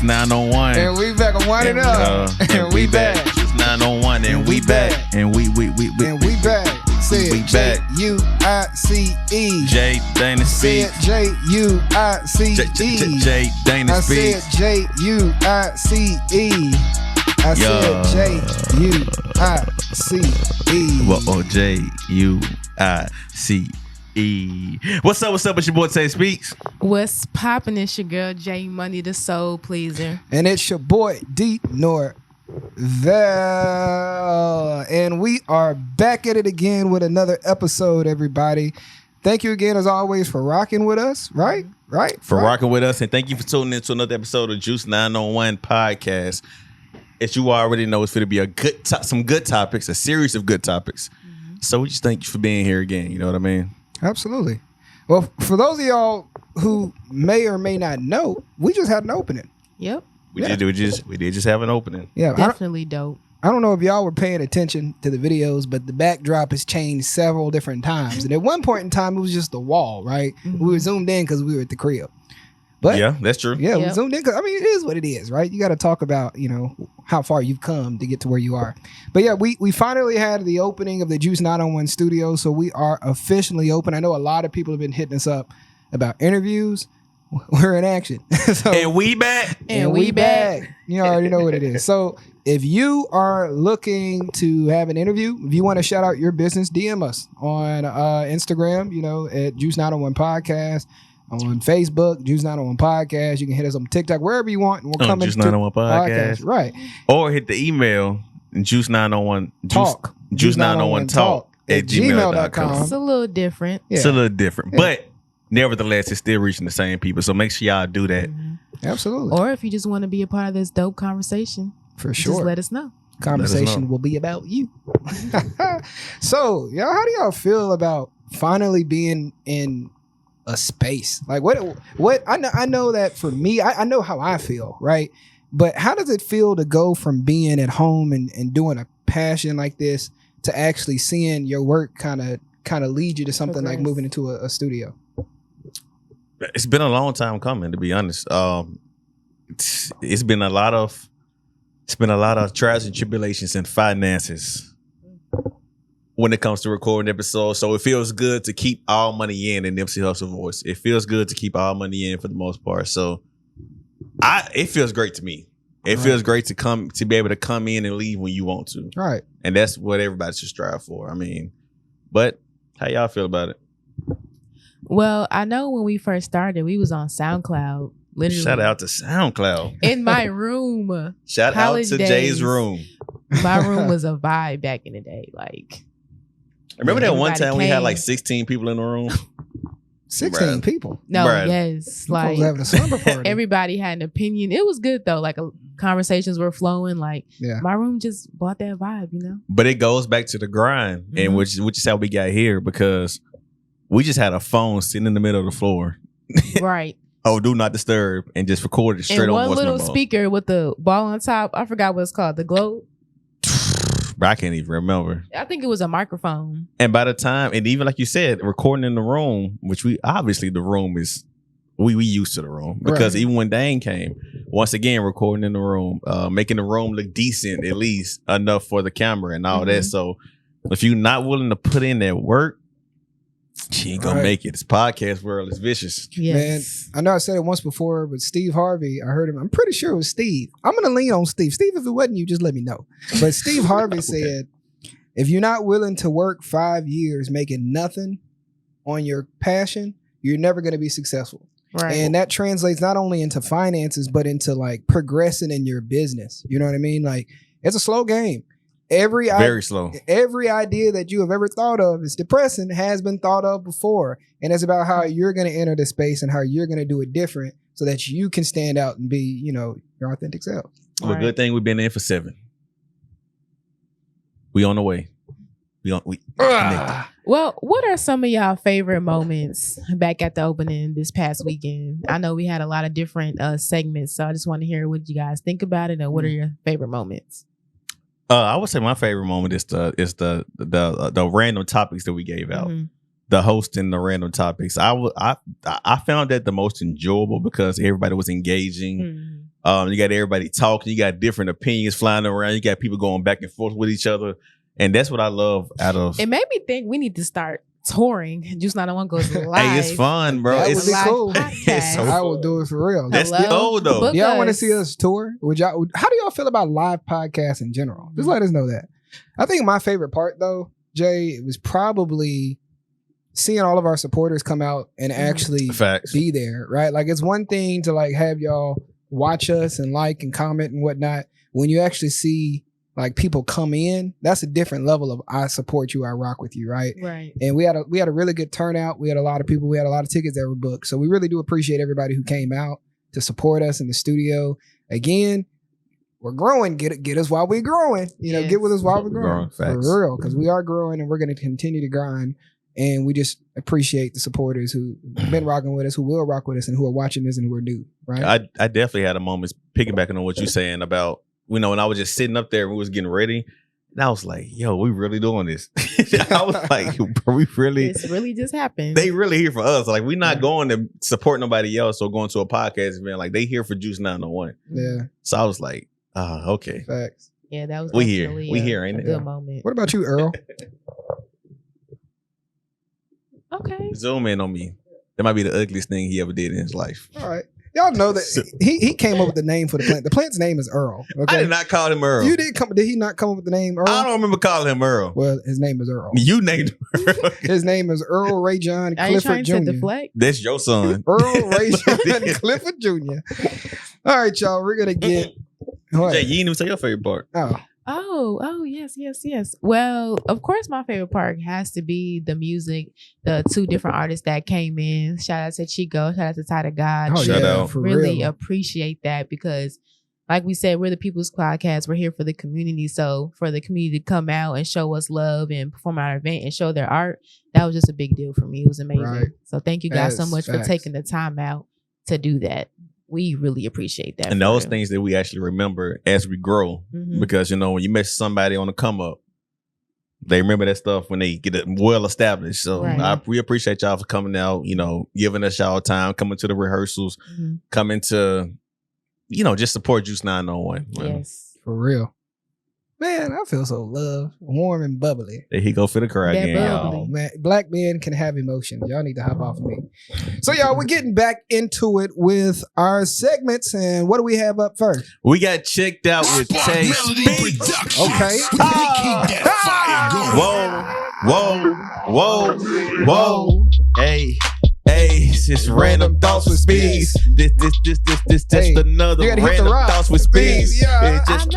901. And we back on Wind It Up. And we back. Juice 901. And we back. And we back. Say we it. back. J-U-I-C-E. J Dynasty. Say it. J-U-I-C-E. J Dynasty. I said J-U-I-C-E. I said J-U-I-C-E. Well, J-U-I-C-E. What's up? It's your boy Tay Speaks. What's poppin'? It's your girl J Money, the soul pleaser. And it's your boy D Norvell. And we are back at it again with another episode, everybody. Thank you again, as always, for rocking with us, right? For rocking with us. And thank you for tuning in to another episode of Juice 901 Podcast. As you already know, it's going to be some good topics, a series of good topics. Mm-hmm. So we just thank you for being here again. You know what I mean? Absolutely. Well, for those of y'all who may or may not know, we just had an opening. Yep. We did just have an opening. Yeah, definitely dope. I don't know if y'all were paying attention to the videos, but the backdrop has changed several different times. And at one point in time, it was just the wall, right? Mm-hmm. We were zoomed in because we were at the crib. But yeah, that's true. Yeah, we zoomed in because, I mean, it is what it is, right? You got to talk about, how far you've come to get to where you are. But yeah, we finally had the opening of the Juice 901 studio, so we are officially open. I know a lot of people have been hitting us up about interviews. We're in action. And we back. And we back. You already know what it is. So if you are looking to have an interview, if you want to shout out your business, DM us on Instagram, at Juice 901 Podcast. On Facebook, Juice 901 Podcast. You can hit us on TikTok, wherever you want, and we'll come Juice 901 Podcast. Right. Or hit the email, Juice 901 Talk. Juice 901 Talk at gmail.com. It's a little different. Yeah. It's a little different. Yeah. But nevertheless, it's still reaching the same people. So make sure y'all do that. Mm-hmm. Absolutely. Or if you just want to be a part of this dope conversation, for sure, just let us know. Conversation will be about you. So, y'all, how do y'all feel about finally being in a space? Like what I know that for me, I know how I feel, right? But how does it feel to go from being at home and doing a passion like this to actually seeing your work kind of lead you to something like moving into a studio? It's been a long time coming, to be honest. It's been a lot of trials and tribulations and finances when it comes to recording episodes. So it feels good to keep all money in Nipsey Hussle voice. It feels good to keep all money in for the most part. So it feels great to me. It feels great to be able to come in and leave when you want to. Right. And that's what everybody should strive for. I mean, but how y'all feel about it? Well, I know when we first started, we was on SoundCloud. Literally. Shout out to SoundCloud. In my room. Shout out to Jay's room. My room was a vibe back in the day. Like, remember that one time we had like 16 people in the room? 16 people? No, yes. Like, having a slumber party. Everybody had an opinion. It was good though. Like, conversations were flowing. Like, my room just brought that vibe, But it goes back to the grind, and which is how we got here, because we just had a phone sitting in the middle of the floor. Right. Oh, do not disturb, and just record it straight on voice memo. And one little speaker with the ball on top. I forgot what it's called. The globe. But I can't even remember. I think it was a microphone. And by the time, and even like you said, recording in the room, which we obviously the room is, we used to the room, because even when Dane came, once again recording in the room, making the room look decent, at least enough for the camera and all that. So if you're not willing to put in that work, she ain't gonna make it. This podcast world is vicious. Yes. Man, I know I said it once before, but Steve Harvey, I heard him. I'm pretty sure it was Steve. I'm going to lean on Steve. Steve, if it wasn't you, just let me know. But Steve Harvey said, if you're not willing to work 5 years making nothing on your passion, you're never going to be successful. Right. And that translates not only into finances, but into like progressing in your business. You know what I mean? Like, it's a slow game. Very slow. Every idea that you have ever thought of is depressing, has been thought of before. And it's about how you're going to enter the space and how you're going to do it different so that you can stand out and be, your authentic self. Well, good thing we've been in for 7. We on the way. We Well, what are some of y'all favorite moments back at the opening this past weekend? I know we had a lot of different segments, so I just want to hear what you guys think about it and what are your favorite moments? I would say my favorite moment is the random topics that we gave out. Mm-hmm. The host and the random topics. I found that the most enjoyable because everybody was engaging. You got everybody talking. You got different opinions flying around. You got people going back and forth with each other. And that's what I love out of. It made me think we need to start touring. Juice 901 goes live. Hey, it's fun, bro. That It's would be cool. It's so I will do it for real. That's the Hello? goal, though. Book Y'all want to us. see us tour? How do y'all feel about live podcasts in general? Just let us know that. I think my favorite part, though, Jay, was probably seeing all of our supporters come out and actually Facts. be there, right? Like, it's one thing to like have y'all watch us and like and comment and whatnot. When you actually see like people come in, that's a different level of I support you, I rock with you, right? Right. And we had a really good turnout. We had a lot of people. We had a lot of tickets that were booked. So we really do appreciate everybody who came out to support us in the studio. Again, we're growing. Get us while we're growing. You know, Yes. get with us while we're We're growing. growing, facts. For real, because we are growing and we're going to continue to grind. And we just appreciate the supporters who've been rocking with us, who will rock with us, and who are watching this and who are new, right? I definitely had a moment piggybacking on what you're saying about, when I was just sitting up there and we was getting ready. And I was like, yo, we really doing this. I was like, bro, we really, It's really just happened. they really here for us. Like, we're not going to support nobody else or going to a podcast event. Like, they here for Juice 901. Yeah, So I was like, okay. facts. Yeah, that was We here. definitely We a- here, ain't a it? good moment. What about you, Earl? Okay. Zoom in on me. That might be the ugliest thing he ever did in his life. All right. Y'all know that he came up with the name for the plant. The plant's name is Earl. Okay? I did not call him Earl. You did he not come up with the name Earl? I don't remember calling him Earl. Well, his name is Earl. You named him Earl. His name is Earl Ray John Are you Clifford trying Jr. to deflect? That's your son. Earl Ray John Clifford Jr. All right, y'all. We're gonna get. What? Jay, you didn't even say your favorite part. Oh, yes. Well, of course, my favorite part has to be the music, the two different artists that came in. Shout out to Chico, shout out to Ty the God. Oh, Shout yeah, out. for Really real. appreciate that because, like we said, we're the People's Podcast. We're here for the community. So for the community to come out and show us love and perform at our event and show their art, that was just a big deal for me. It was amazing. Right. So thank you guys so Yes, much for facts. taking the time out to do that. We really appreciate that. And for those real. things that we actually remember as we grow. Mhm. Because, when you met somebody on the come up, they remember that stuff when they get it well established. So Right. we appreciate y'all for coming out, giving us y'all time, coming to the rehearsals, Mhm. coming to, just support Juice 901. man. Yes. For real. Man, I feel so loved, warm, and bubbly. There he go for the cry That again, bubbly. y'all. Oh, man, black men can have emotions. Y'all need to hop off of me. So, y'all, we're getting back into it with our segments. And what do we have up first? We got checked out with Tay Speez. Okay. Whoa. Hey, it's just random thoughts with Speez. This Hey, another you gotta hit the random rock. thoughts with Speez. Yeah. It's just,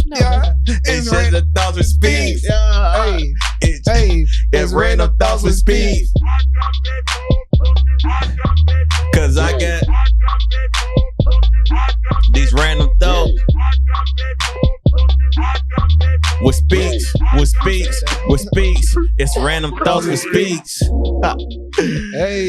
Yeah. it's just the thoughts with Speez. Yeah. Hey, It's random thoughts with Speez. Cause I got these random thoughts with Speez. It's random thoughts with Speez. Hey,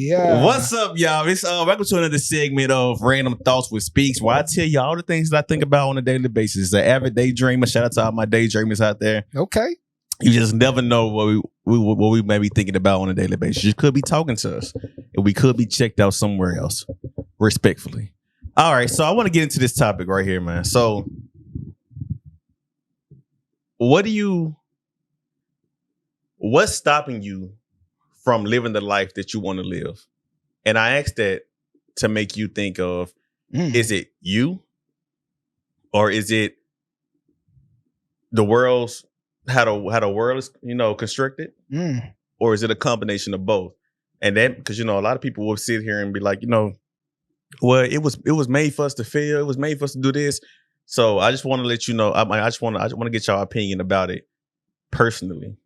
yeah. What's up, y'all? It's welcome to another segment of Random Thoughts with Speaks, where I tell you all the things that I think about on a daily basis. The avid daydreamer. Shout out to all my daydreamers out there. Okay. You just never know what we may be thinking about on a daily basis. You could be talking to us, and we could be checked out somewhere else, respectfully. All right, so I want to get into this topic right here, man. So, what's stopping you from living the life that you want to live? And I asked that to make you think of, is it you? Or is it the world's how the world is, constructed? Or is it a combination of both? And that, because a lot of people will sit here and be like, well, it was made for us to feel, it was made for us to do this. So I just want to let you know, I just want to get your opinion about it personally.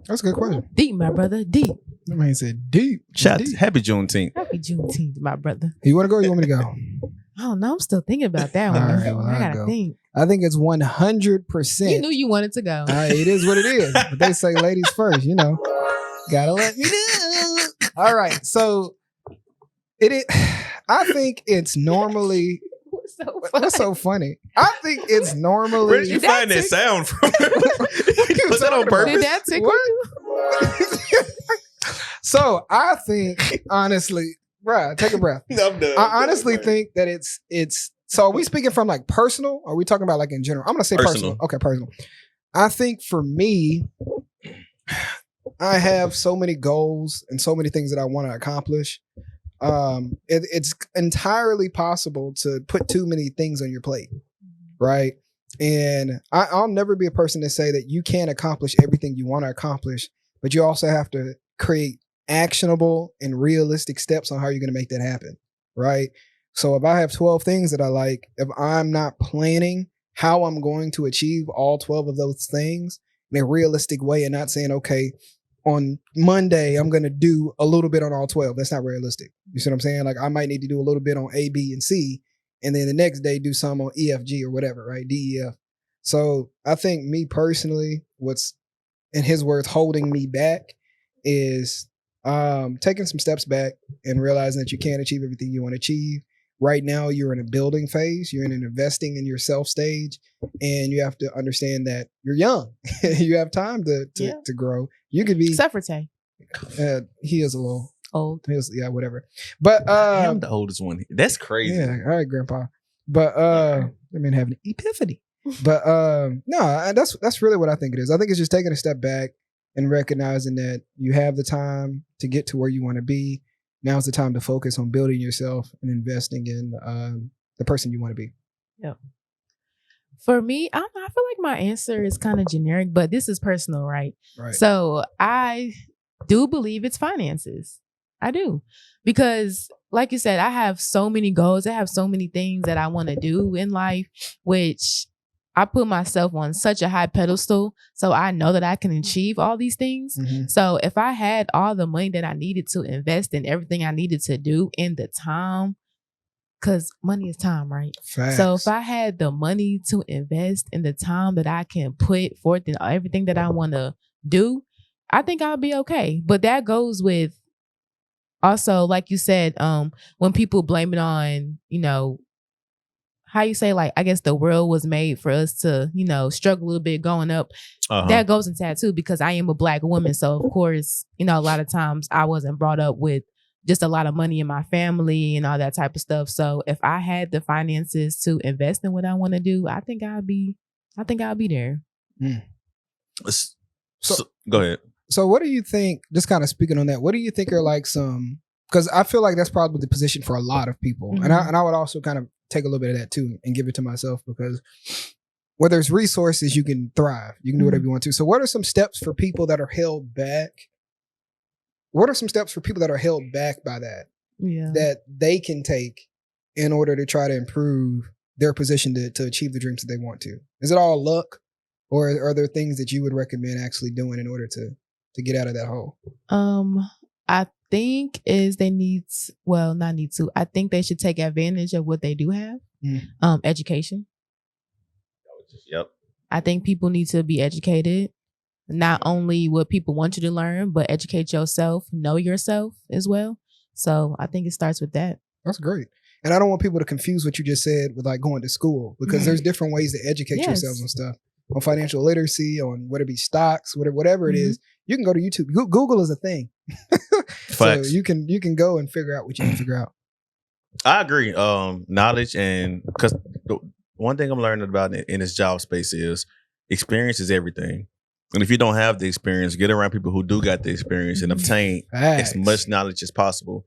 That's a good question. Deep, my brother. Deep. I mean, said deep. Chat, Deep. happy Juneteenth. Happy Juneteenth, my brother. You want to go or you want me to go? I don't know. I'm still thinking about that one. All right, well, I I'll gotta go. think. I think it's 100%. You knew you wanted to go. It is what it is. But they say ladies first, Gotta let me know. All right. So it is. I think it's normally. What's so funny? What's so funny? I think it's normally. Where did you find that sound from? Was that on purpose? Did that tickle What? you? So I think, honestly, Right, take a breath. I'm done. I honestly think that it's. So are we speaking from like personal? Or are we talking about like in general? I'm gonna say personal. Okay, personal. I think for me, I have so many goals and so many things that I want to accomplish. It's entirely possible to put too many things on your plate, right? And I'll never be a person to say that you can't accomplish everything you want to accomplish, but you also have to create actionable and realistic steps on how you're going to make that happen, right? So if I have 12 things that I like, if I'm not planning how I'm going to achieve all 12 of those things in a realistic way and not saying, okay, on Monday, I'm going to do a little bit on all 12. That's not realistic. You see what I'm saying? Like I might need to do a little bit on A, B, and C, and then the next day do some on E, F, G, or whatever, right? D, E, F. So I think me personally, what's in his words holding me back is taking some steps back and realizing that you can't achieve everything you want to achieve. Right now, you're in a building phase. You're in an investing in yourself stage, and you have to understand that you're young. You have time to grow. You could be. Except for Tay. He is a little old. Yeah, whatever. But I'm the oldest one. That's crazy. Yeah, all right, Grandpa. But I mean, having an epiphany. But no, that's really what I think it is. I think it's just taking a step back and recognizing that you have the time to get to where you want to be. Now's the time to focus on building yourself and investing in the person you want to be. Yeah. For me, I feel like my answer is kind of generic, but this is personal, right? Right. So I do believe it's finances. I do. Because like you said, I have so many goals. I have so many things that I want to do in life, which I put myself on such a high pedestal. So I know that I can achieve all these things. Mm-hmm. So if I had all the money that I needed to invest in everything I needed to do in the time, because money is time, right? Facts. So if I had the money to invest in the time that I can put forth in everything that I want to do, I think I'll be okay. But that goes with also, like you said, when people blame it on, how you say, like, I guess the world was made for us to, struggle a little bit going up. Uh-huh. That goes into that too, because I am a Black woman. So of course, a lot of times I wasn't brought up with just a lot of money in my family and all that type of stuff. So if I had the finances to invest in what I want to do, I think I'll be there. Mm. So go ahead. So what do you think, just kind of speaking on that, what do you think are like because I feel like that's probably the position for a lot of people. Mm-hmm. And I would also kind of take a little bit of that too and give it to myself, because where there's resources, you can thrive. You can do whatever you want to. So what are some steps for people that are held back? What are some steps for people that are held back by that? Yeah. That they can take in order to try to improve their position to achieve the dreams that they want to? Is it all luck, or are there things that you would recommend actually doing in order to get out of that hole? I think I think they should take advantage of what they do have. Education. Yep. I think people need to be educated. Not only what people want you to learn, but educate yourself, know yourself as well. So I think it starts with that. That's great. And I don't want people to confuse what you just said with like going to school, because there's different ways to educate yourselves on stuff, on financial literacy, on whether it be stocks, whatever it is. You can go to YouTube. Google is a thing. So you can go and figure out what you need to figure out. I agree. Knowledge, and because the one thing I'm learning about in this job space is experience is everything. And if you don't have the experience, get around people who do got the experience and obtain as much knowledge as possible.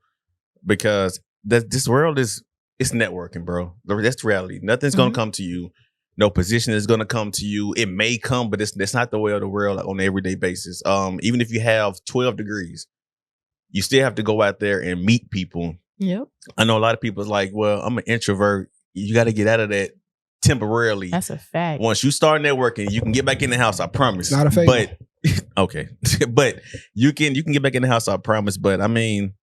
Because this world it's networking, bro. That's the reality. Nothing's gonna come to you. No position is gonna come to you. It may come, but that's not the way of the world on an everyday basis. Even if you have 12 degrees, you still have to go out there and meet people. Yep. I know a lot of people is like, well, I'm an introvert. You got to get out of that temporarily. That's a fact. Once you start networking, you can get back in the house. I promise. Not a fake. But okay, but you can get back in the house. I promise. But I mean,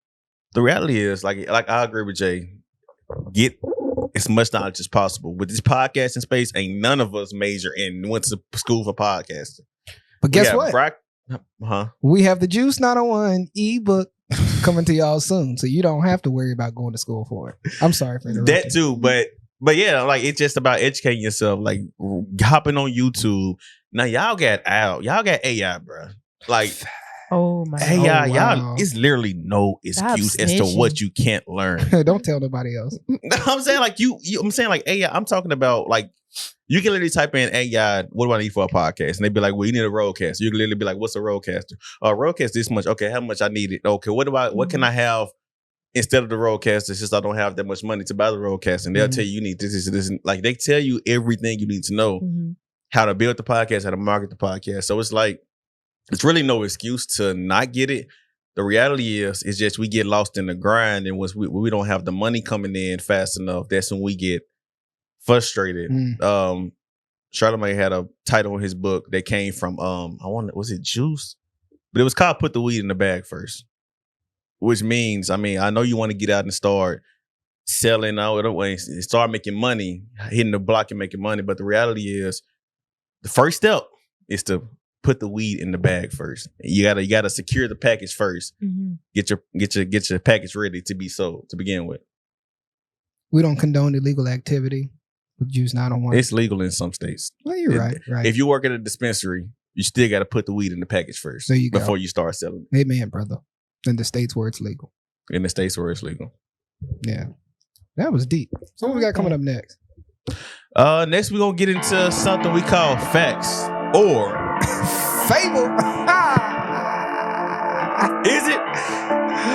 the reality is, like I agree with Jay. Get as much knowledge as possible. With this podcasting space, ain't none of us major and went to school for podcasting. But guess what? We have the Juice 901 ebook coming to y'all soon, so you don't have to worry about going to school for it. I'm sorry for interrupting. That too, but yeah, like it's just about educating yourself, like hopping on YouTube. Now y'all got AI, bro. Like Oh my Hey, God. y'all, wow. it's literally no excuse as to snitching. what you can't learn. Don't tell nobody else. I'm saying like I'm saying like AI. I'm talking about like you can literally type in AI. What do I need for a podcast? And they be like, well, you need a roadcaster. You can literally be like, what's a roadcaster? Roadcaster this much. Okay, how much I need it? Okay, what can I have instead of the roadcaster? Since I don't have that much money to buy the roadcaster, and they'll tell you need this. Like they tell you everything you need to know how to build the podcast, how to market the podcast. So it's like it's really no excuse to not get it. The reality is just we get lost in the grind, and once we don't have the money coming in fast enough, that's when we get frustrated. Charlamagne had a title in his book that came from was it Juice? But it was called Put the Weed in the Bag First. Which means, I know you want to get out and start selling out the way, start making money, hitting the block and making money. But the reality is the first step is to put the weed in the bag first. You gotta secure the package first. Get your package ready to be sold to begin with. We don't condone illegal activity with juice 901. It's legal in some states. Well, you're right. If you work at a dispensary, you still got to put the weed in the package first There you go. before you start selling it. Amen, brother. In the states where it's legal. In the states where it's legal. Yeah. That was deep. So what we got coming up next? Next we're gonna get into something we call facts or Fable. is it?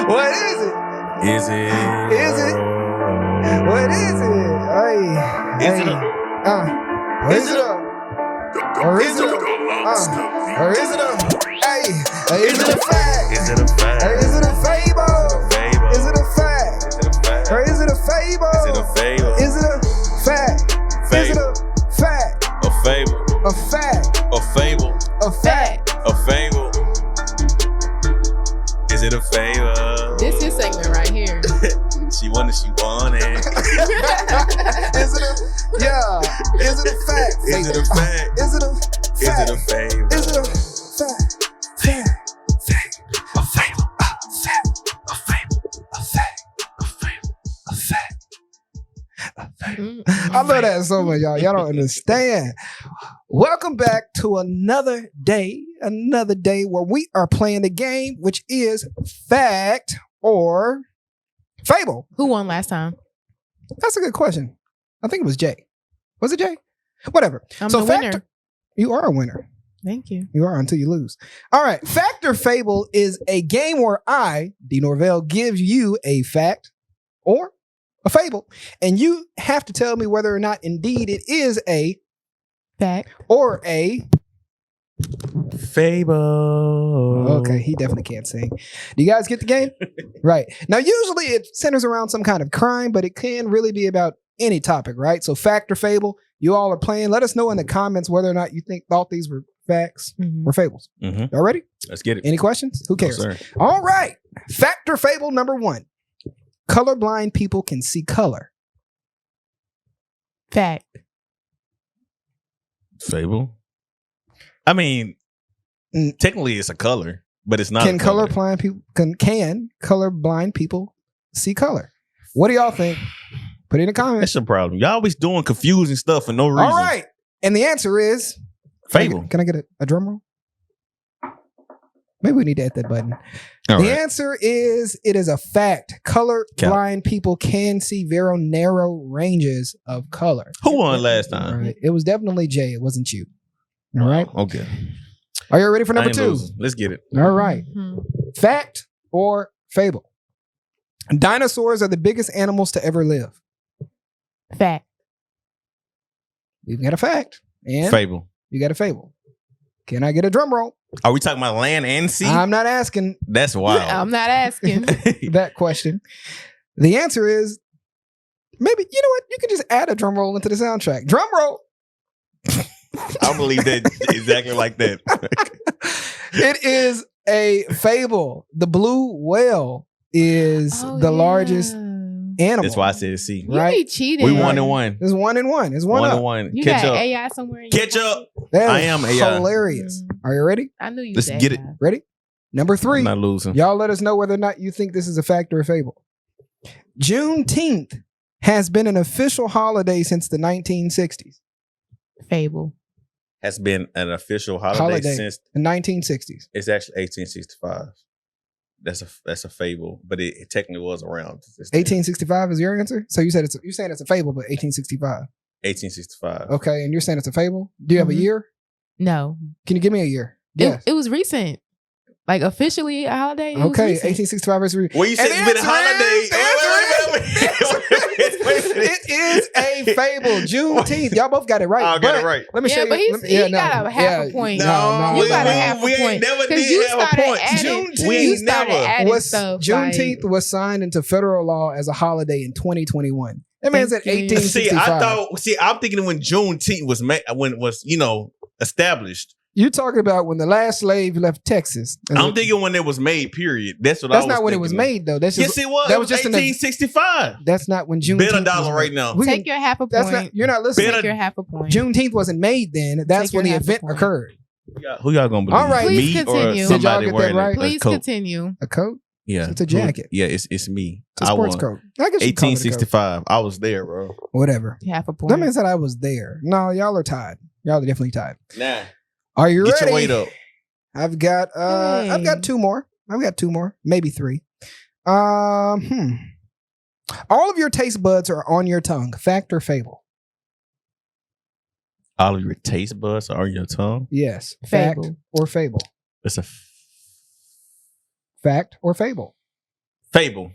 What is it? Is it? Is it? What is it? Is it Is it a? Or is it a? Or is it a? Hey, is it a fact? Is it a fact? Or is it a fable? Is it a fact? Is it a fact? Or is it a fable? Is it a fable? Is it a fact? Is it a fact? A fable? A fact? A fable? A fact? A fable? Is it a fable? This is segment right here. She want it. Is it a? Yeah. Is it a fact? Is it a fact? Is it a Is fact? it a fable? Is it a fact? Fact. A fable? Fact. A fable? A fact. A fable? A fact. I love that so much, y'all. Y'all don't understand. Welcome back to another day where we are playing the game, which is fact or fable. Who won last time? That's a good question. I think it was Jay. Was it Jay? Whatever. I'm so the fact winner. You are a winner. Thank you. You are until you lose. All right. Fact or fable is a game where I, D. Norvell, give you a fact or a fable, and you have to tell me whether or not indeed it is a Fact or a Fable. Okay, he definitely can't sing. Do you guys get the game? Right. Now, usually it centers around some kind of crime, but it can really be about any topic, right? So fact or fable, you all are playing. Let us know in the comments whether or not you thought these were facts or fables. Mm-hmm. Y'all ready? Let's get it. Any questions? Who cares? No, sir. All right. Fact or fable number 1. Colorblind people can see color. Fact. Fable. I mean, technically it's a color, but it's not. Can a color. colorblind people can colorblind people see color? What do y'all think? Put it in the comments. That's your problem. Y'all always doing confusing stuff for no reason. All right. And the answer is Fable. Can I get a drum roll? Maybe we need to hit that button. All The right. answer is it is a fact. Colorblind people can see very narrow ranges of color. Who won last All time? right. It was definitely Jay. It wasn't you. All right. Okay. Are you ready for number I ain't 2? losing. Let's get it. All right. Mhm. Fact or fable? Dinosaurs are the biggest animals to ever live. Fact. We've got a fact. And Fable. you got a fable. Can I get a drum roll? Are we talking about land and sea? I'm not asking That's wild. I'm not asking. that question. The answer is maybe, you know what? You can just add a drum roll into the soundtrack. Drum roll. I believe that exactly like that. It is a fable. The blue whale is Oh, the yeah. largest animal. That's why I said sea. You Right. be cheating. We 1-1. It's 1-1. It's one up. 1-1. You Catch got up. AI somewhere. in your Catch up. pocket? That I is am AI. hilarious. Are you ready? I knew you. Let's was get it. AI. Ready? Number 3. I'm not losing. Y'all let us know whether or not you think this is a fact or a fable. Juneteenth has been an official holiday since the 1960s. Fable. has been an official holiday, Holiday. since The 1960s. it's actually 1865. That's a fable, but it technically was around. 1865 is your answer? So you're saying it's a fable, but 1865. 1865. Okay, and you're saying it's a fable? Do you have a Mhm. year? No. Can you give me a year? Yes. It was recent. Like officially a holiday. It was Okay, recent. 1865 is Well, you said And it's been a the holiday. answer it is a fable. Juneteenth. Y'all both got it right. I got it but right. Let me show Yeah, you. but he no, got a half a point. No, You got a half a we point. ain't never 'Cause did you have a started point. adding- Juneteenth. We You ain't started never. adding stuff. Juneteenth was signed into federal law as a holiday in 2021. That man said Thank you. 1865. I'm thinking when Juneteenth was when it was established. You're talking about when the last slave left Texas. I'm thinking when it was made. Period. That's what I That's was not when it thinking was of. made, though. That's just Yes, it was. that It was was just an- 1865. That's not when Juneteenth. Bet a was dollar made. right now. We Take can- your half a That's point. not. You're not listening. Bet Take your half a point. Juneteenth wasn't made then. That's Take when the your half a event point. occurred. Who y'all gonna believe? All right. Please Me continue. or Did y'all somebody get that wearing right? a Please coat? continue. A coat? Yeah, It's a jacket. Yeah, it's me. It's a sports coat. I guess you call it a coat. 1865. I was there, bro. Whatever. Half a point. That man said I was there. No, y'all are tied. Y'all are definitely tied. Nah, Are you get ready? your weight up. I've got Hey. two more. Maybe three. All of your taste buds are on your tongue. Fact or fable? All of your taste buds are on your tongue. Yes. Fact Fable. or fable? It's a Fact or fable? fable.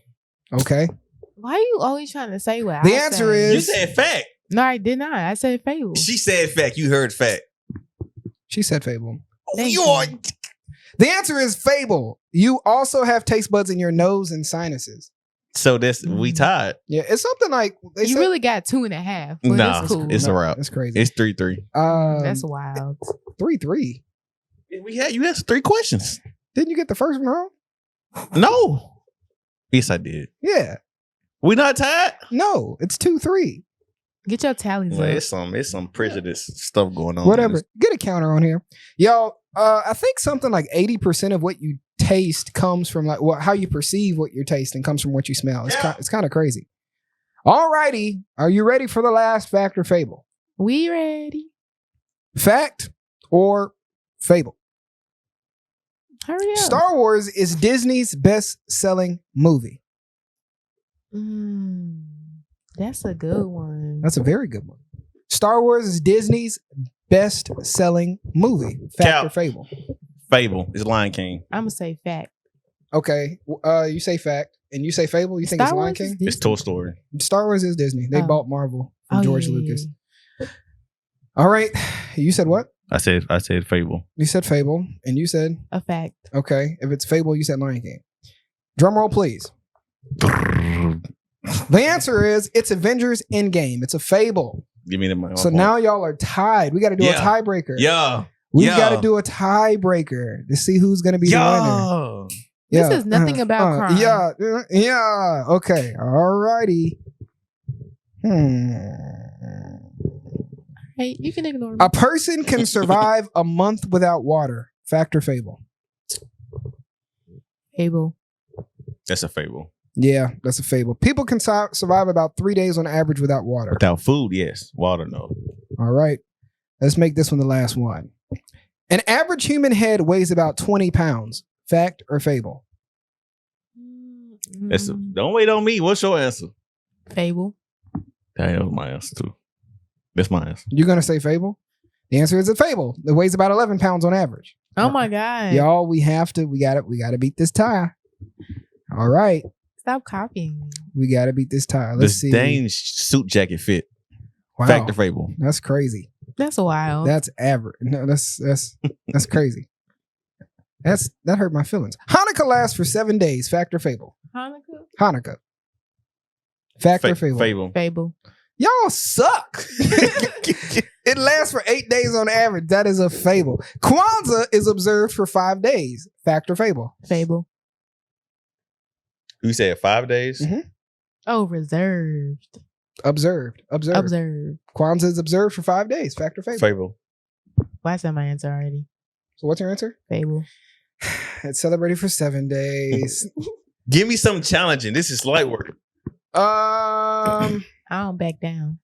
Okay. Why are you always trying to say what The I answer say? is- You said fact. No, I did not. I said fable. She said fact. You heard fact. She said fable. Thank you you. are. The answer is fable. You also have taste buds in your nose and sinuses. So we tied. Yeah, it's something like they You said. really got 2.5. But Nah, it's cool. it's a No, wrap. That's crazy. It's 3-3. That's wild. 3-3. You asked 3 questions. Didn't you get the first one wrong? No. Yes, I did. Yeah. We not tied. No, it's 2-3. Get your tallies Well, up. it's some prejudice stuff going on. Whatever. Get a counter on here. Y'all, I think something like 80% of what you taste comes from like how you perceive what you're tasting comes from what you smell. It's kind of crazy. All righty. Are you ready for the last fact or fable? We ready? Fact or fable? Hurry up. Star Wars is Disney's best-selling movie. That's a good one. That's a very good one. Star Wars is Disney's best-selling movie. Fact Cap. or fable? Fable is Lion King. I'm going to say fact. Okay. You say fact and you say fable. You think it's Star Lion Wars is King? It's Disney. Toy Story. Star Wars is Disney. They Oh. bought Marvel from Oh, George yeah, yeah, Lucas. All right. You said what? I said Fable. You said fable and you said A fact. okay. If it's fable, you said Lion King. Drum roll, please. The answer is it's Avengers Endgame. It's a fable. Give me the money. So now y'all are tied. We got to do a Yeah. tiebreaker. Yeah. We Yeah. got to do a tiebreaker to see who's going to be the winner. Yeah. This is nothing about crime. Yeah. Okay. All righty. Hey, you can ignore me. A person can survive a month without water. Fact or fable? Fable. That's a fable. Yeah, that's a fable. People can survive about 3 days on average without water. Without food, yes. Water, no. All right. Let's make this one the last one. An average human head weighs about 20 pounds. Fact or fable? Don't wait on me. What's your answer? Fable. That was my answer too. That's my answer. You're going to say fable? The answer is a fable. It weighs about 11 pounds on average. Oh my God. Y'all, we got to beat this tie. All right. Stop copying me. We got to beat this tie. Let's This see. Dane suit jacket fit. Wow. Fact or fable? That's crazy. That's wild. That's average. No, that's crazy. That hurt my feelings. Hanukkah lasts for 7 days. Fact or fable? Hanukkah. Fact or fable? Fable. Fable. Y'all suck. It lasts for 8 days on average. That is a fable. Kwanzaa is observed for 5 days. Fact or fable? Fable. You said 5 days? Mhm. Oh, reserved. Observed. Observed. Kwanzaa is observed for 5 days. Fact or fable? Fable. Well, I said my answer already. So what's your answer? Fable. It's celebrated for 7 days. Give me something challenging. This is light work. I don't back down.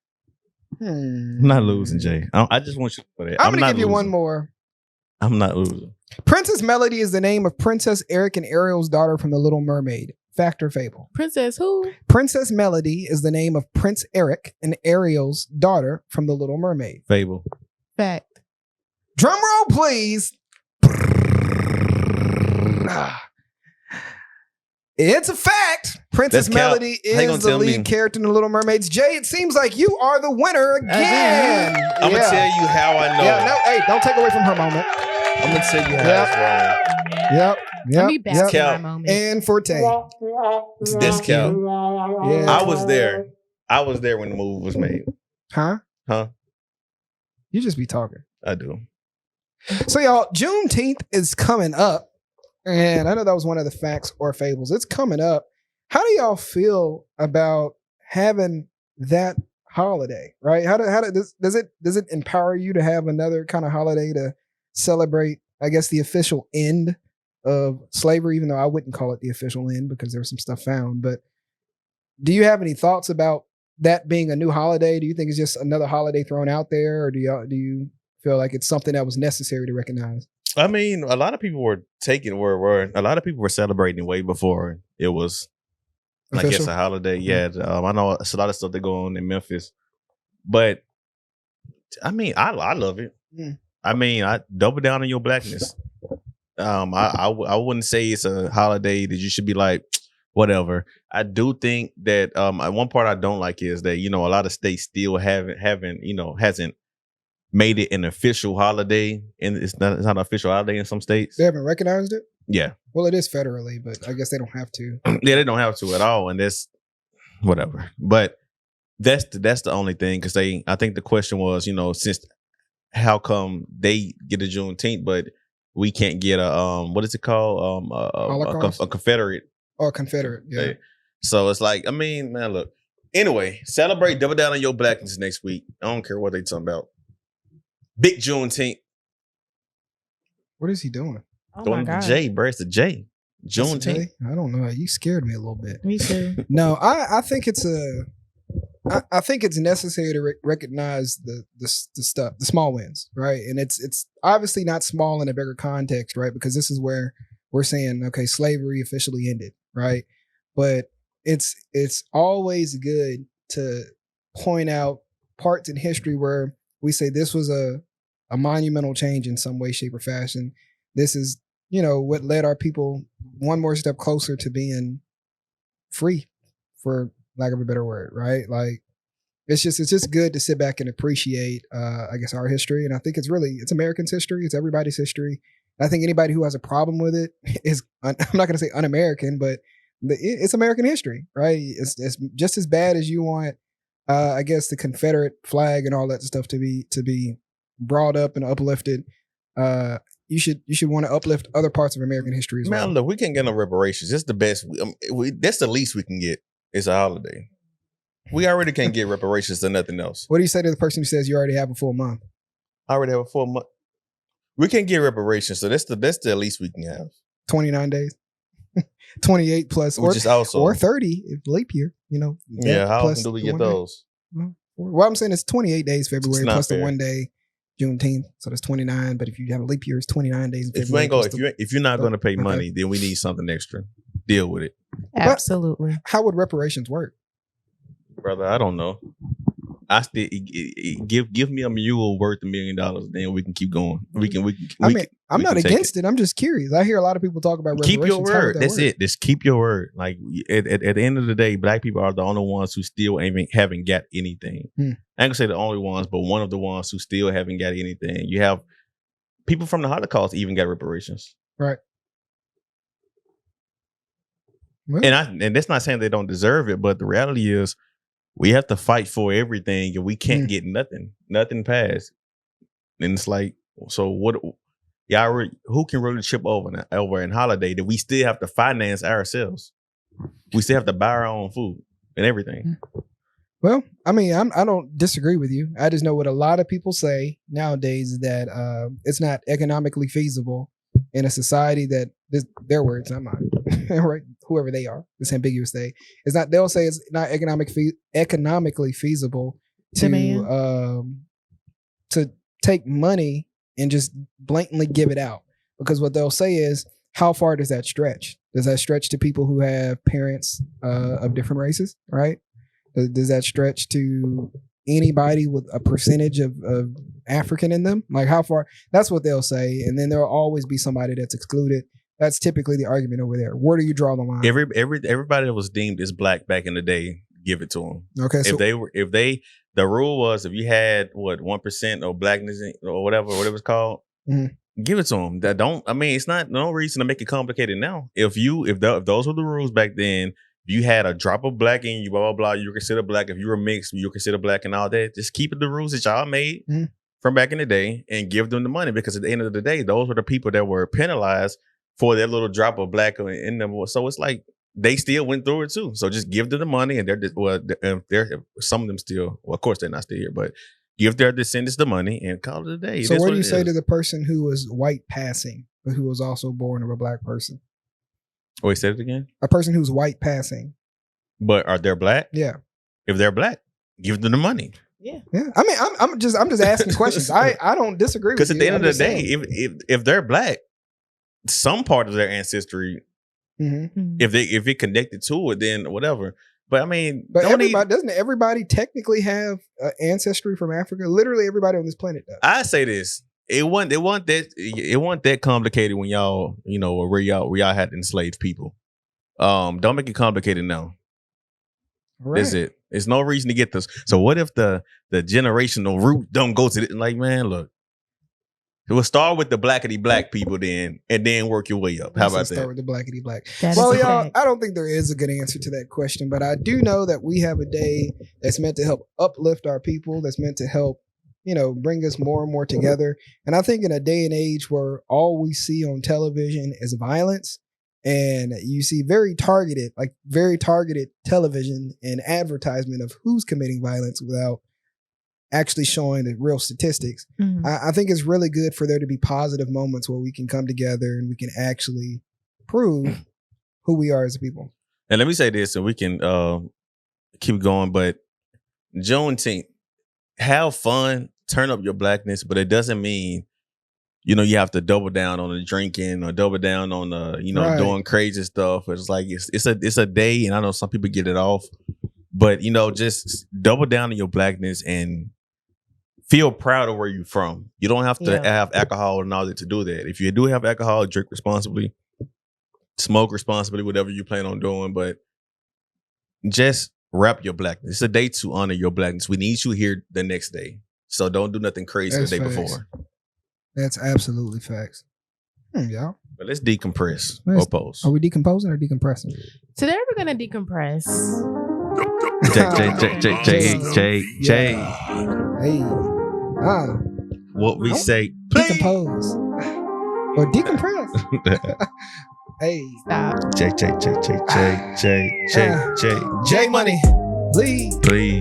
I'm not losing, Jay. I just want you to put it. I'm gonna give you losing. one more. I'm not losing. Princess Melody is the name of Princess Eric and Ariel's daughter from The Little Mermaid. Fact or fable? Princess who? Princess Melody is the name of Prince Eric and Ariel's daughter from The Little Mermaid. Fable. Fact. Drum roll, please. It's a fact. Princess That's cap. Melody How you is gonna the tell lead me? character in The Little Mermaids. Jay, it seems like you are the winner again. I'm gonna tell you how I know. Yeah, no, hey, don't take away from her moment. I'm gonna tell you how Yep. it's wrong. Yep. Let me back to my Cal. moment. And Forte. It's discount. Yeah. I was there. I was there when the movie was made. Huh? Huh? You just be talking. I do. So, y'all, Juneteenth is coming up. And I know that was one of the facts or fables. It's coming up. How do y'all feel about having that holiday, right? Does it empower you to have another kind of holiday to celebrate, I guess, the official end of slavery, even though I wouldn't call it the official end because there was some stuff found. But do you have any thoughts about that being a new holiday? Do you think it's just another holiday thrown out there, or do you feel like it's something that was necessary to recognize? I mean, a lot of people were a lot of people were celebrating way before it was, I guess, Official? a holiday. Yeah, I know it's a lot of stuff that go on in Memphis, but I mean, I love it. Mm. I mean, I double down on your blackness. I wouldn't say it's a holiday that you should be like, whatever. I do think that one part I don't like is that, you know, a lot of states still hasn't made it an official holiday, and it's not an official holiday in some states. They haven't recognized it? Yeah. Well, it is federally, but I guess they don't have to. Yeah, they don't have to at all, and that's whatever. But that's the only thing, because I think the question was, you know, since how come they get a Juneteenth, but we can't get a what is it called, a Confederate or Confederate? Yeah. Day. So it's like, I mean, man, look. Anyway, celebrate, double down on your blackness next week. I don't care what they talking about. Big Juneteenth. What is he doing? Oh Going my to God. J, bro. It's a J. Juneteenth. I don't know. You scared me a little bit. Me too. No, I think it's I think it's necessary to recognize the stuff, the small wins, right? And it's obviously not small in a bigger context, right? Because this is where we're saying, okay, slavery officially ended, right? But it's always good to point out parts in history where we say this was a monumental change in some way, shape, or fashion. This is, you know, what led our people one more step closer to being free, for lack of a better word, right? Like it's just good to sit back and appreciate, I guess, our history. And I think it's Americans' history. It's everybody's history. I think anybody who has a problem with it is, I'm not going to say un-American, but it's American history, right? It's just as bad as you want, I guess, the Confederate flag and all that stuff to be brought up and uplifted. You should want to uplift other parts of American history as well. Man, look, we can't get no reparations. That's the best. That's the least we can get. It's a holiday. We already can't get reparations to nothing else. What do you say to the person who says you already have a full month? I already have a full month. We can't get reparations, so that's the least we can have. 29 days, 28 plus, Which is also, or 30 if leap year. You know. Yeah, how plus often do we the get 1 day. those? Well, I'm saying it's 28 days February It's not plus the fair. 1 day Juneteenth, so that's 29. But if you have a leap year, it's 29 days. In If you February ain't go, plus if you're not going to pay Okay. money, then we need something extra. Deal with it, Absolutely. How would reparations work? brother. I don't know. I still give me a mule worth $1 million, then we can keep going. I'm not take against it. I'm just curious. I hear a lot of people talk about reparations. Keep your How would word. that That's work? it. Just keep your word. Like at the end of the day, black people are the only ones who still haven't got anything. I ain't gonna say the only ones, but one of the ones who still haven't got anything. You have people from the Holocaust even got reparations, Right. Well, and that's not saying they don't deserve it, but the reality is we have to fight for everything, and we can't get nothing passed. And it's like, so what? Who can really chip over in holiday that we still have to finance ourselves? We still have to buy our own food and everything. Well, I mean, I don't disagree with you. I just know what a lot of people say nowadays is that it's not economically feasible in a society that their words, not mine, right? Whoever they are, this ambiguous they. It's not. They'll say it's not economically feasible Demand. to take money and just blatantly give it out. Because what they'll say is, how far does that stretch? Does that stretch to people who have parents of different races, right? Does that stretch to anybody with a percentage of African in them? Like how far? That's what they'll say. And then there'll always be somebody that's excluded. That's typically the argument over there. Where do you draw the line? Everybody that was deemed as black back in the day, give it to them. Okay, so the rule was if you had 1% or blackness or whatever it's called, give it to them. It's not no reason to make it complicated now. If those were the rules back then, if you had a drop of black in you, blah blah blah, you were considered black. If you were mixed, you were considered black and all that. Just keep it the rules that y'all made from back in the day and give them the money, because at the end of the day, those were the people that were penalized for their little drop of black in them. So it's like they still went through it too. So just give them the money, and they're some of them still. Well, of course they're not still here, but give their descendants the money and call it a day. So what do you say to the person who was white passing, but who was also born of a black person? Wait, say it again. A person who's white passing, but are they black? Yeah. If they're black, give them the money. Yeah. I mean, I'm just asking questions. I don't disagree with you. Because at the end of the day, if they're black, some part of their ancestry, if it connected to it, then whatever. But I mean, doesn't everybody technically have ancestry from Africa? Literally everybody on this planet does. I say this: it wasn't that complicated when y'all, where y'all had enslaved people. Don't make it complicated now. Right. That's it. There's no reason to get this. So what if the generational root don't go to it? Like, man, look. We'll start with the blackity black people then, and then work your way up. How about that? Start with the blackity black. Well, y'all, I don't think there is a good answer to that question, but I do know that we have a day that's meant to help uplift our people, that's meant to help, bring us more and more together. And I think in a day and age where all we see on television is violence, and you see very targeted television and advertisement of who's committing violence without actually showing the real statistics. I think it's really good for there to be positive moments where we can come together and we can actually prove who we are as a people. And let me say this, so we can keep going, but Juneteenth, have fun, turn up your blackness, but it doesn't mean, you have to double down on the drinking or double down on the, doing crazy stuff. It's like, it's a day, and I know some people get it off, but, just double down on your blackness and feel proud of where you're from. You don't have to have alcohol and all that to do that. If you do have alcohol, drink responsibly, smoke responsibly, whatever you plan on doing, but just rep your blackness. It's a day to honor your blackness. We need you here the next day. So don't do nothing crazy the day before. That's absolutely facts. Y'all. But let's decompress or pose. Are we decomposing or decompressing? Today we're going to decompress. J. Hey. What we say, decompose or decompress. Hey, stop. J Money, please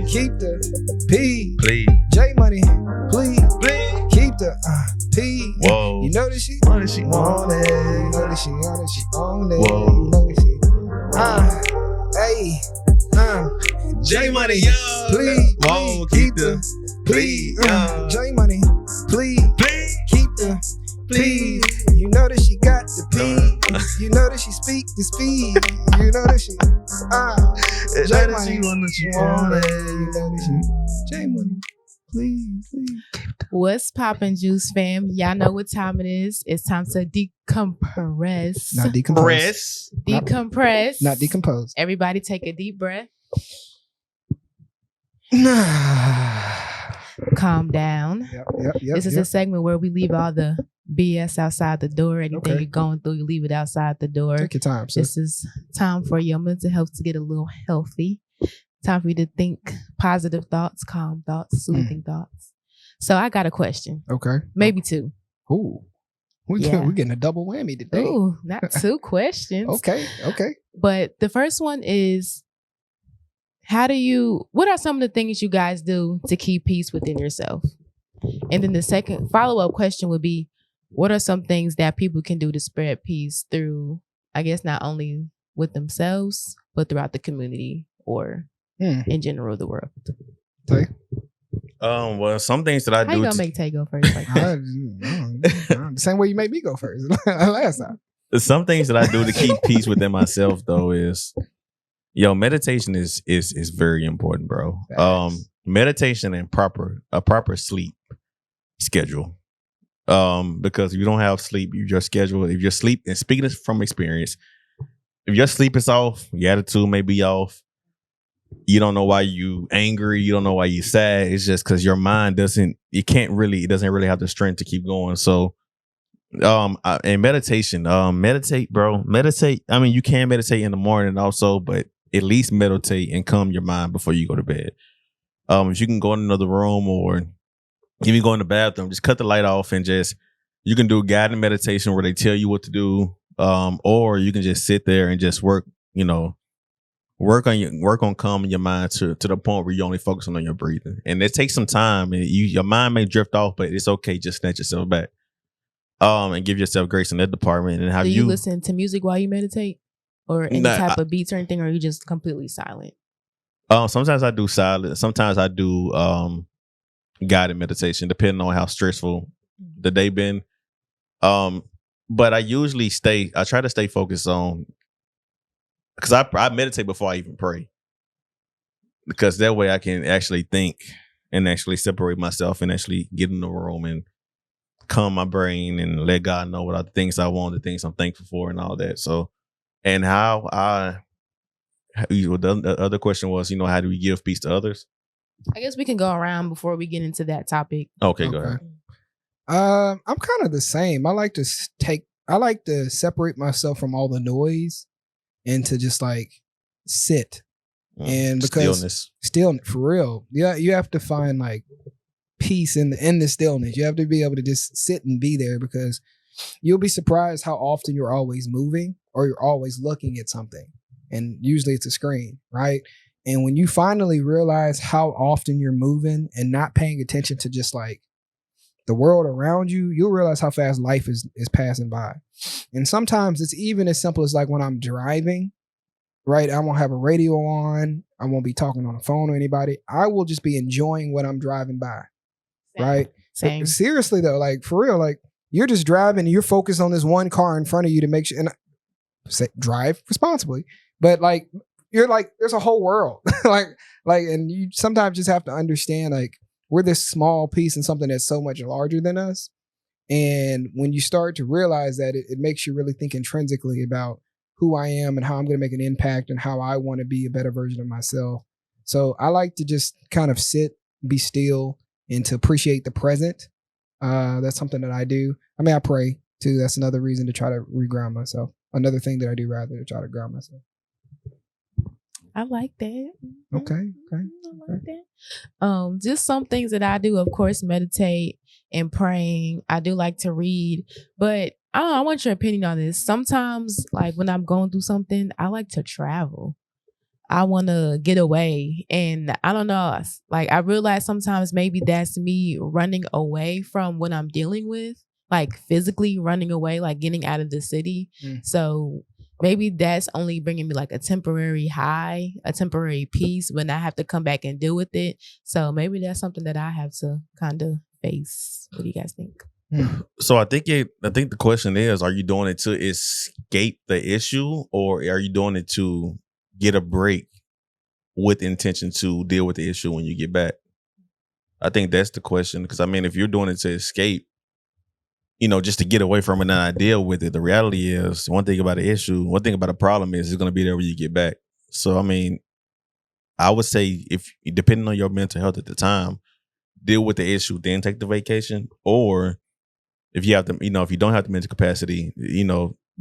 keep the P. Please, J Money, please keep the P. Whoa, you know that she on it. You know that she on it. Whoa. You know that she. Hey, J Money, yo, please, whoa, keep the please, J Money, please keep the P. You know that she got the P. You know that she speak the speed. You know that she J Money, you know that she J Money, please. What's poppin', Juice fam? Y'all know what time it is. It's time to decompress. Not decompose. Decompress. Not decompose. Everybody take a deep breath. Calm down. Yep, this is a segment where we leave all the BS outside the door. Anything you're going through, you leave it outside the door. Take your time, sis. This is time for your mental health to get a little healthy. Time for you to think positive thoughts, calm thoughts, soothing thoughts. So I got a question. Okay. Maybe two. Ooh. We're getting a double whammy today. Ooh, not two questions. Okay. But the first one is, what are some of the things you guys do to keep peace within yourself? And then the second follow-up question would be, what are some things that people can do to spread peace through, I guess, not only with themselves, but throughout the community or in general, the world? Okay. Well, some things that I How you do. gonna make Tay go first? Like that? The same way you made me go first last time. Some things that I do to keep peace within myself, though, is meditation is very important, bro. Facts. Meditation and a proper sleep schedule. Because if you don't have sleep, your schedule. If your sleep, and speaking from experience, if your sleep is off, your attitude may be off. You don't know why you angry. You don't know why you sad. It's just because your mind doesn't. It doesn't really have the strength to keep going. So, and meditation. Meditate, bro. Meditate. I mean, you can meditate in the morning also, but at least meditate and calm your mind before you go to bed. If you can go in another room or even go in the bathroom, just cut the light off and you can do guided meditation where they tell you what to do. Or you can just sit there and just work on calming your mind to the point where you're only focusing on your breathing. And it takes some time, and your mind may drift off, but it's okay. Just snatch yourself back. And give yourself grace in that department. And have do you listen to music while you meditate, or any type of beats or anything, or are you just completely silent? Sometimes I do silent. Sometimes I do guided meditation, depending on how stressful the day been. But I try to stay focused on, because I meditate before I even pray, because that way I can actually think and actually separate myself and actually get in the room and calm my brain and let God know what are the things I want, the things I'm thankful for, and all that. So, and the other question was, how do we give peace to others? I guess we can go around before we get into that topic. Okay, go ahead. I'm kind of the same. I like to separate myself from all the noise and to just like sit. And because stillness, for real. Yeah, you have to find like peace in the stillness. You have to be able to just sit and be there, because you'll be surprised how often you're always moving or you're always looking at something. And usually it's a screen, right? And when you finally realize how often you're moving and not paying attention to just like the world around you, you'll realize how fast life is passing by. And sometimes it's even as simple as like when I'm driving, right? I won't have a radio on. I won't be talking on the phone or anybody. I will just be enjoying what I'm driving by, right? Same. Seriously though, like for real, like you're just driving and you're focused on this one car in front of you to make sure, and drive responsibly. But like, you're like, there's a whole world. and you sometimes just have to understand, like, we're this small piece in something that's so much larger than us. And when you start to realize that, it makes you really think intrinsically about who I am and how I'm going to make an impact and how I want to be a better version of myself. So I like to just kind of sit, be still, and to appreciate the present. That's something that I do. I mean, I pray too. That's another reason to try to reground myself. Another thing that I do rather to try to ground myself. I like that. Okay. I like that. Just some things that I do, of course, meditate and praying. I do like to read, but I want your opinion on this. Sometimes, like when I'm going through something, I like to travel. I want to get away, and I don't know. Like I realize sometimes maybe that's me running away from what I'm dealing with, like physically running away, like getting out of the city. So maybe that's only bringing me like a temporary high, a temporary peace, when I have to come back and deal with it. So maybe that's something that I have to kind of face. What do you guys think? So I think the question is, are you doing it to escape the issue, or are you doing it to get a break with intention to deal with the issue when you get back? I think that's the question. Because I mean, if you're doing it to escape, just to get away from it and not deal with it, the reality is, one thing about a problem is it's going to be there when you get back. So, I mean, I would say, if depending on your mental health at the time, deal with the issue, then take the vacation. Or if you have to, if you don't have the mental capacity,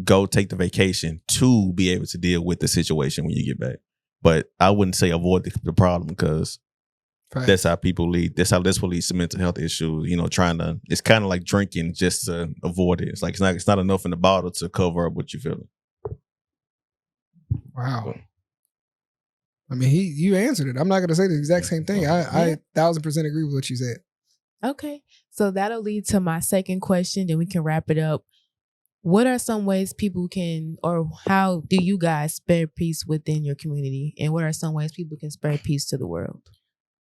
go take the vacation to be able to deal with the situation when you get back. But I wouldn't say avoid the problem, because that's how people lead. That's what leads to mental health issues. It's kind of like drinking just to avoid it. It's like it's not enough in the bottle to cover up what you're feeling. Wow. I mean, you answered it. I'm not going to say the exact same thing. I 1000% agree with what you said. Okay. So that'll lead to my second question. Then we can wrap it up. What are some ways people can, or how do you guys spread peace within your community? And what are some ways people can spread peace to the world?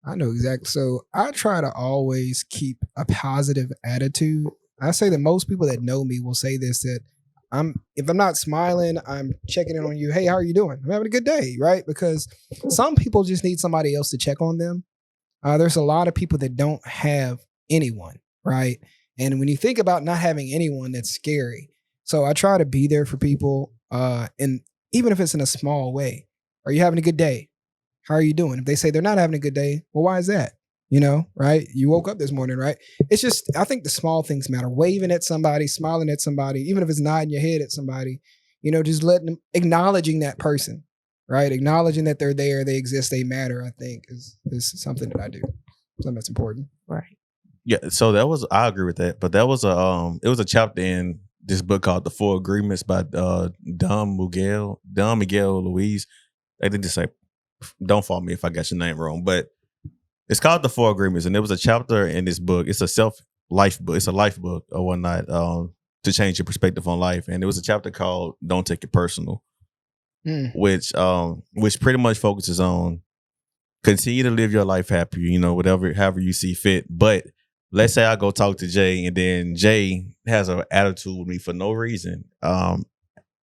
I know exactly. So I try to always keep a positive attitude. I say that most people that know me will say this, that if I'm not smiling, I'm checking in on you. Hey, how are you doing? I'm having a good day, right? Because some people just need somebody else to check on them. There's a lot of people that don't have anyone, right? And when you think about not having anyone, that's scary. So I try to be there for people, and even if it's in a small way. Are you having a good day? How are you doing? If they say they're not having a good day, well, why is that? You know, right? You woke up this morning, right? It's just, I think the small things matter. Waving at somebody, smiling at somebody, even if it's nodding your head at somebody, you know, just letting them, acknowledging that person, right? Acknowledging that they're there, they exist, they matter, I think is something that I do. Something that's important. Right. Yeah, so I agree with that. But that was it was a chapter in this book called The Four Agreements by Don Miguel Luis. They did just say, don't fault me if I got your name wrong, but it's called The Four Agreements, and there was a chapter in this book. It's a life book. It's a life book or whatnot, to change your perspective on life. And there was a chapter called "Don't Take It Personal," which pretty much focuses on continue to live your life happy. You know, however you see fit. But let's say I go talk to Jay, and then Jay has an attitude with me for no reason.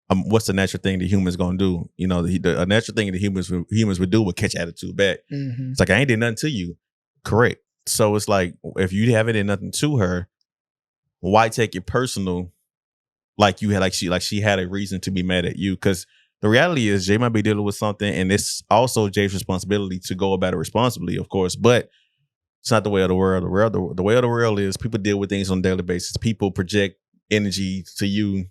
What's the natural thing that humans gonna do? You know, a natural thing that humans would do would catch attitude back. Mm-hmm. It's like, I ain't did nothing to you. Correct. So it's like, if you haven't did nothing to her, why take it personal? Like you had, like she had a reason to be mad at you. Because the reality is, Jay might be dealing with something, and it's also Jay's responsibility to go about it responsibly, of course. But it's not the way of the world. The way of the world is people deal with things on a daily basis. People project energy to you.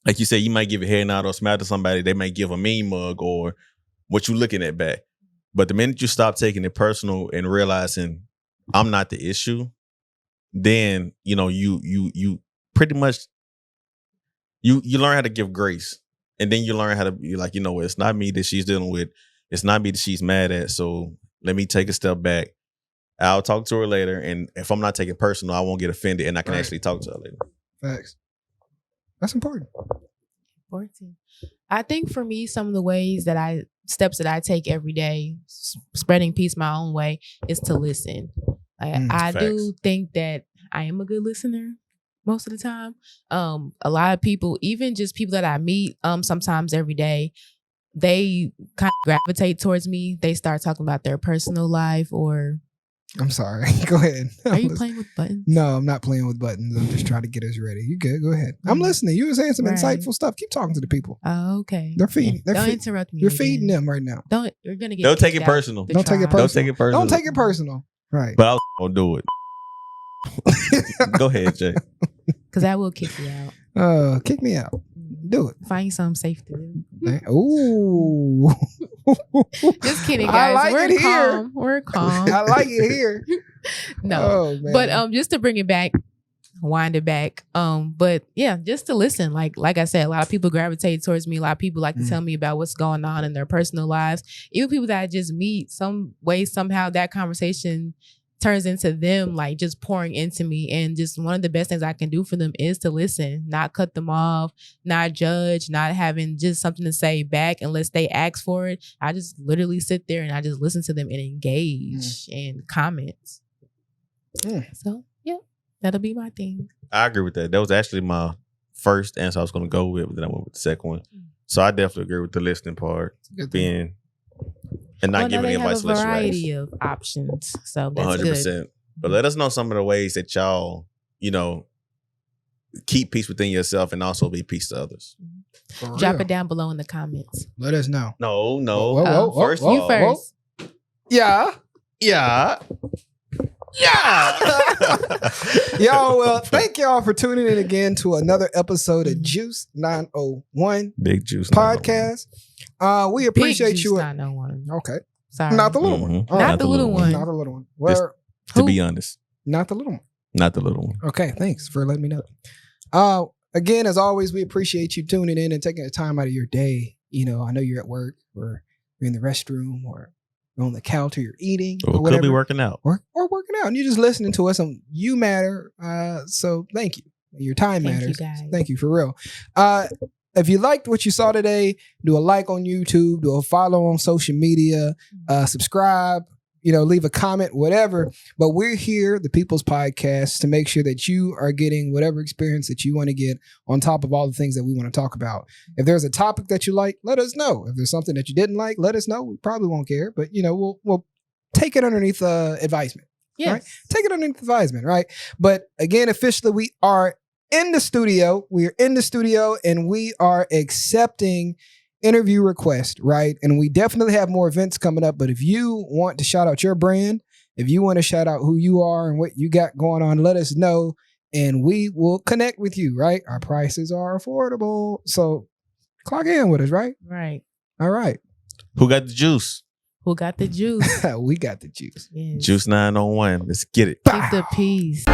Like you said, you might give a head nod or smile to somebody. They might give a mean mug or what you looking at back. But the minute you stop taking it personal and realizing I'm not the issue, then, you know, you pretty much, you learn how to give grace. And then you learn how to be like, you know, it's not me that she's dealing with. It's not me that she's mad at. So let me take a step back. I'll talk to her later. And if I'm not taking it personal, I won't get offended and I can actually talk to her later. Facts. That's important. I think for me, some of the steps that I take every day, spreading peace my own way, is to listen. I do think that I am a good listener most of the time. A lot of people, even just people that I meet sometimes every day, they kind of gravitate towards me. They start talking about their personal life or... I'm sorry. Go ahead. Are you playing with buttons? No, I'm not playing with buttons. I'm just trying to get us ready. You good? Go ahead. I'm listening. You were saying some insightful stuff. Keep talking to the people. Oh, okay. They're feeding. Don't interrupt me. You're feeding them right now. You're gonna get. Don't take it personal. Don't take it personal. Don't take it personal. Right. But I was gonna do it. Go ahead, Jay. Because I will kick you out. Kick me out. Do it. Find something safe to do. Ooh. Just kidding, guys. I like it calm. Here. We're calm. I like it here. No. Oh, but just to bring it back, wind it back. But yeah, just to listen. Like I said, a lot of people gravitate towards me. A lot of people like to tell me about what's going on in their personal lives. Even people that I just meet, some way, somehow that conversation turns into them like just pouring into me. And just one of the best things I can do for them is to listen, not cut them off, not judge, not having just something to say back unless they ask for it. I just literally sit there and I just listen to them and engage and comment. So yeah, that'll be my thing. I agree with that. That was actually my first answer I was going to go with, but then I went with the second one. So I definitely agree with the listening part, being and not giving anybody a variety of options. So that's 100%. Good. But let us know some of the ways that y'all, you know, keep peace within yourself and also be peace to others. Drop it down below in the comments. Let us know. No. Whoa, first, you first. Yeah. Y'all, well, thank y'all for tuning in again to another episode of Juice 901 Big Juice podcast. We appreciate Big Juice you. 901. Okay. Sorry. Not the little one. Not the little one. Not the little one. Well, to be honest. Not the little one. Not the little one. Okay, thanks for letting me know. Again, as always, we appreciate you tuning in and taking the time out of your day. You know, I know you're at work or you're in the restroom or you're on the couch or you're eating or whatever. Could be working out. Or working out. And you're just listening to us and you matter. So thank you. Your time matters. Thank you, for real. If you liked what you saw today, do a like on YouTube, do a follow on social media, subscribe, leave a comment, whatever. But we're here, the People's Podcast, to make sure that you are getting whatever experience that you want to get on top of all the things that we want to talk about. If there's a topic that you like, let us know. If there's something that you didn't like, let us know. We probably won't care, but we'll take it underneath advisement. Yes. Right? Take it underneath advisement, right? But again, officially, we are in the studio. We're in the studio and we are accepting interview requests, right? And we definitely have more events coming up. But if you want to shout out your brand, if you want to shout out who you are and what you got going on, let us know and we will connect with you, right? Our prices are affordable. So clock in with us, right? Right. All right. Who got the juice? Who got the juice? We got the juice. Yes. Juice 901. Let's get it. Keep the peace.